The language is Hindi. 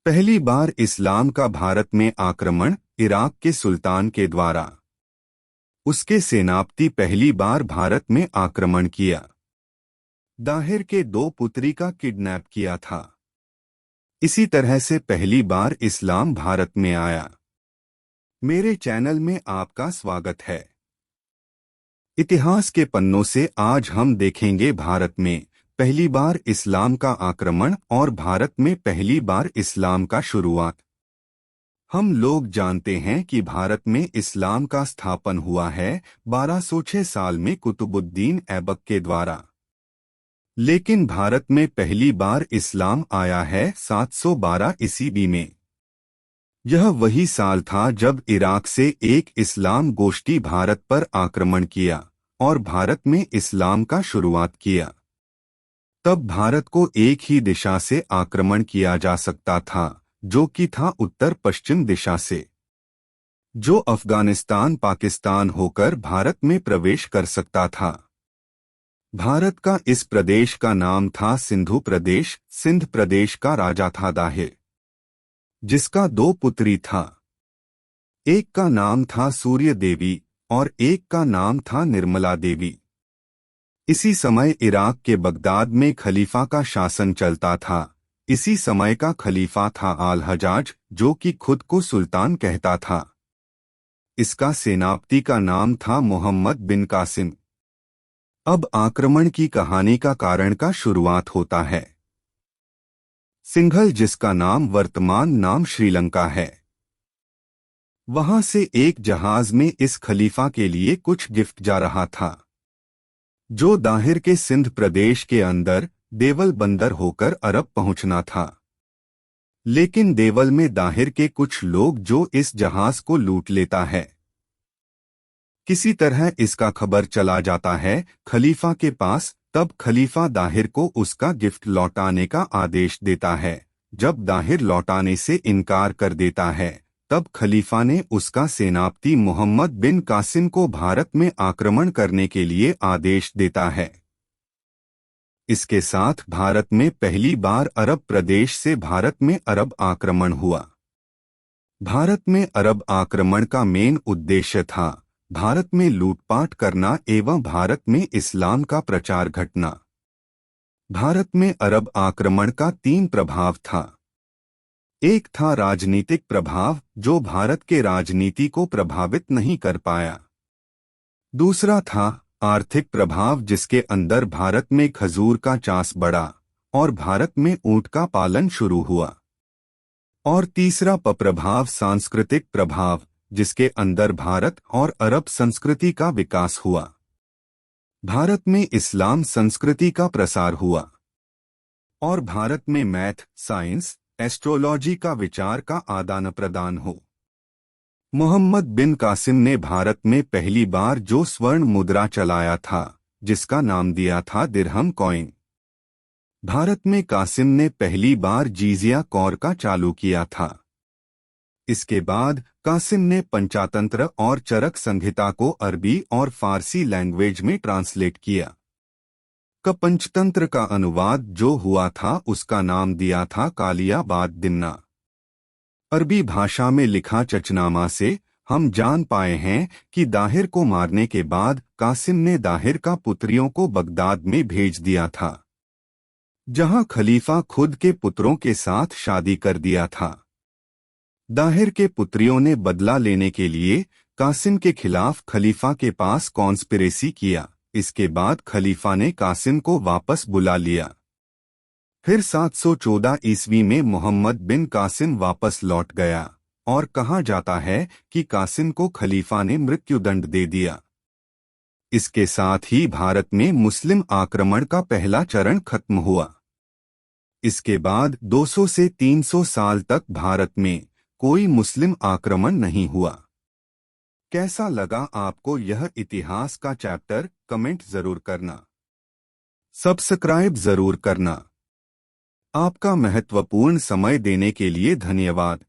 पहली बार इस्लाम का भारत में आक्रमण इराक के सुल्तान के द्वारा। उसके सेनापति पहली बार भारत में आक्रमण किया। दाहिर के दो पुत्री का किडनैप किया था। इसी तरह से पहली बार इस्लाम भारत में आया। मेरे चैनल में आपका स्वागत है। इतिहास के पन्नों से आज हम देखेंगे भारत में पहली बार इस्लाम का आक्रमण और भारत में पहली बार इस्लाम का शुरुआत। हम लोग जानते हैं कि भारत में इस्लाम का स्थापन हुआ है 1206 साल में कुतुबुद्दीन ऐबक के द्वारा। लेकिन भारत में पहली बार इस्लाम आया है 712 ईस्वी में। यह वही साल था जब इराक से एक इस्लाम गोष्ठी भारत पर आक्रमण किया और भारत में इस्लाम का शुरुआत किया। तब भारत को एक ही दिशा से आक्रमण किया जा सकता था, जो कि था उत्तर पश्चिम दिशा से, जो अफगानिस्तान पाकिस्तान होकर भारत में प्रवेश कर सकता था। भारत का इस प्रदेश का नाम था सिंधु प्रदेश। सिंध प्रदेश का राजा था दाहिर, जिसका दो पुत्री था। एक का नाम था सूर्य देवी और एक का नाम था निर्मला देवी। इसी समय इराक के बगदाद में खलीफा का शासन चलता था। इसी समय का खलीफा था आल हजाज, जो कि खुद को सुल्तान कहता था। इसका सेनापति का नाम था मोहम्मद बिन कासिम। अब आक्रमण की कहानी का कारण का शुरुआत होता है। सिंघल, जिसका नाम वर्तमान नाम श्रीलंका है, वहां से एक जहाज में इस खलीफा के लिए कुछ गिफ्ट जा रहा था, जो दाहिर के सिंध प्रदेश के अंदर देवल बंदर होकर अरब पहुंचना था। लेकिन देवल में दाहिर के कुछ लोग जो इस जहाज को लूट लेता है। किसी तरह इसका खबर चला जाता है खलीफा के पास। तब खलीफा दाहिर को उसका गिफ्ट लौटाने का आदेश देता है। जब दाहिर लौटाने से इनकार कर देता है, तब खलीफा ने उसका सेनापति मोहम्मद बिन कासिम को भारत में आक्रमण करने के लिए आदेश देता है। इसके साथ भारत में पहली बार अरब प्रदेश से भारत में अरब आक्रमण हुआ। भारत में अरब आक्रमण का मेन उद्देश्य था भारत में लूटपाट करना एवं भारत में इस्लाम का प्रचार घटना। भारत में अरब आक्रमण का 3 प्रभाव था। एक था राजनीतिक प्रभाव, जो भारत के राजनीति को प्रभावित नहीं कर पाया। दूसरा था आर्थिक प्रभाव, जिसके अंदर भारत में खजूर का चाष बढ़ा और भारत में ऊंट का पालन शुरू हुआ। और तीसरा प्रभाव सांस्कृतिक प्रभाव, जिसके अंदर भारत और अरब संस्कृति का विकास हुआ। भारत में इस्लाम संस्कृति का प्रसार हुआ और भारत में मैथ, साइंस, एस्ट्रोलॉजी का विचार का आदान प्रदान हो। मोहम्मद बिन कासिम ने भारत में पहली बार जो स्वर्ण मुद्रा चलाया था, जिसका नाम दिया था दिरहम कॉइन। भारत में कासिम ने पहली बार जीजिया कौर का चालू किया था। इसके बाद कासिम ने पंचातंत्र और चरक संहिता को अरबी और फारसी लैंग्वेज में ट्रांसलेट किया। का पंचतंत्र का अनुवाद जो हुआ था, उसका नाम दिया था कालिया बाद दिन्ना। अरबी भाषा में लिखा चचनामा से हम जान पाए हैं कि दाहिर को मारने के बाद कासिम ने दाहिर का पुत्रियों को बगदाद में भेज दिया था, जहां खलीफा खुद के पुत्रों के साथ शादी कर दिया था। दाहिर के पुत्रियों ने बदला लेने के लिए कासिम के खिलाफ खलीफा के पास कॉन्स्पिरेसी किया। इसके बाद खलीफा ने कासिम को वापस बुला लिया। फिर 714 ईस्वी में मोहम्मद बिन कासिम वापस लौट गया और कहा जाता है कि कासिम को खलीफा ने मृत्युदंड दे दिया। इसके साथ ही भारत में मुस्लिम आक्रमण का पहला चरण खत्म हुआ। इसके बाद 200 से 300 साल तक भारत में कोई मुस्लिम आक्रमण नहीं हुआ। कैसा लगा आपको यह इतिहास का चैप्टर? कमेंट जरूर करना, सब्सक्राइब जरूर करना। आपका महत्वपूर्ण समय देने के लिए धन्यवाद।